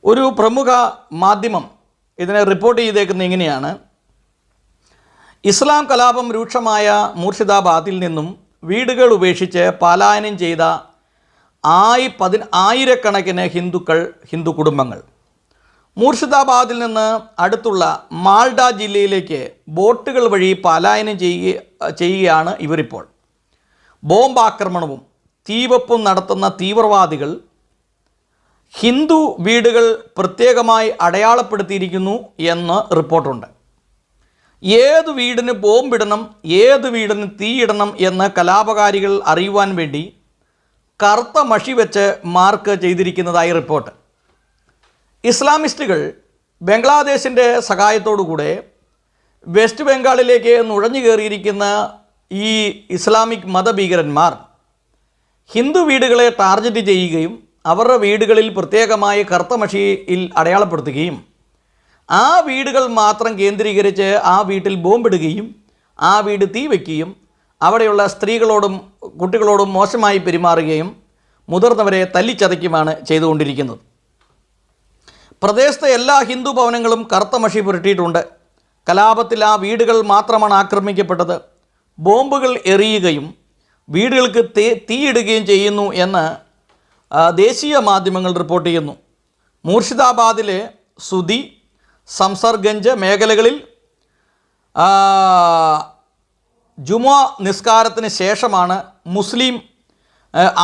ഒരു പ്രമുഖ മാധ്യമം ഇതിനെ റിപ്പോർട്ട് ചെയ്തേക്കുന്നത് ഇങ്ങനെയാണ്: ഇസ്ലാം കലാപം രൂക്ഷമായ മൂർഷിദാബാദിൽ നിന്നും വീടുകൾ ഉപേക്ഷിച്ച് പലായനം ചെയ്ത ആയിരക്കണക്കിന് ഹിന്ദു കുടുംബങ്ങൾ മൂർഷിദാബാദിൽ നിന്ന് അടുത്തുള്ള മാൽഡ ജില്ലയിലേക്ക് ബോട്ടുകൾ വഴി പലായനം ചെയ്യുകയാണ് ഇവരിപ്പോൾ. ബോംബാക്രമണവും തീവെപ്പും നടത്തുന്ന തീവ്രവാദികൾ ഹിന്ദു വീടുകൾ പ്രത്യേകമായി അടയാളപ്പെടുത്തിയിരിക്കുന്നു എന്ന് റിപ്പോർട്ടുണ്ട്. ഏത് വീടിന് ബോംബിടണം, ഏത് വീടിന് തീയിടണം എന്ന് കലാപകാരികൾ അറിയുവാൻ വേണ്ടി കറുത്ത മഷി വെച്ച് മാർക്ക് ചെയ്തിരിക്കുന്നതായി റിപ്പോർട്ട്. ഇസ്ലാമിസ്റ്റുകൾ ബംഗ്ലാദേശിൻ്റെ സഹായത്തോടുകൂടെ വെസ്റ്റ് ബംഗാളിലേക്ക് നുഴഞ്ഞു കയറിയിരിക്കുന്ന ഈ ഇസ്ലാമിക് മതഭീകരന്മാർ ഹിന്ദു വീടുകളെ ടാർഗറ്റ് ചെയ്യുകയും അവരുടെ വീടുകളിൽ പ്രത്യേകമായി കറുത്ത മഷിയിൽ അടയാളപ്പെടുത്തുകയും ആ വീടുകൾ മാത്രം കേന്ദ്രീകരിച്ച് ആ വീട്ടിൽ ബോംബിടുകയും ആ വീട് തീ വയ്ക്കുകയും അവിടെയുള്ള സ്ത്രീകളോടും കുട്ടികളോടും മോശമായി പെരുമാറുകയും മുതിർന്നവരെ തല്ലിച്ചതയ്ക്കുമാണ് ചെയ്തുകൊണ്ടിരിക്കുന്നത്. പ്രദേശത്തെ എല്ലാ ഹിന്ദു ഭവനങ്ങളും കറുത്ത മഷി പുരട്ടിയിട്ടുണ്ട്. കലാപത്തിൽ ആ വീടുകൾ മാത്രമാണ് ആക്രമിക്കപ്പെട്ടത്. ബോംബുകൾ എറിയുകയും വീടുകൾക്ക് തീയിടുകയും ചെയ്യുന്നു എന്ന് ദേശീയ മാധ്യമങ്ങൾ റിപ്പോർട്ട് ചെയ്യുന്നു. മൂർഷിദാബാദിലെ സുദി, സംസർഗഞ്ച് മേഖലകളിൽ ജുമുഅ നിസ്കാരത്തിന് ശേഷമാണ് മുസ്ലിം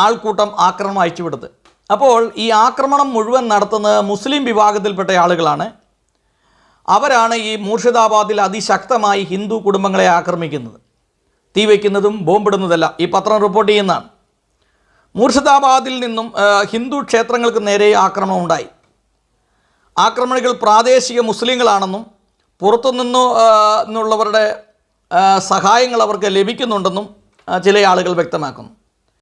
ആൾക്കൂട്ടം ആക്രമണം അയച്ചുവിട്ടത്. അപ്പോൾ ഈ ആക്രമണം മുഴുവൻ നടത്തുന്നത് മുസ്ലിം വിഭാഗത്തിൽപ്പെട്ട ആളുകളാണ്. അവരാണ് ഈ മൂർഷിദാബാദിൽ അതിശക്തമായി ഹിന്ദു കുടുംബങ്ങളെ ആക്രമിക്കുന്നത്, തീ വയ്ക്കുന്നതും ബോംബിടുന്നതെല്ലാം ഈ പത്രം റിപ്പോർട്ട് ചെയ്യുന്നതാണ്. മൂർഷിദാബാദിൽ നിന്നും ഹിന്ദു ക്ഷേത്രങ്ങൾക്ക് നേരെ ആക്രമണം ഉണ്ടായി. ആക്രമണികൾ പ്രാദേശിക മുസ്ലിങ്ങളാണെന്നും പുറത്തുനിന്നുള്ളവരുടെ സഹായങ്ങൾ അവർക്ക് ലഭിക്കുന്നുണ്ടെന്നും ചില ആളുകൾ വ്യക്തമാക്കുന്നു.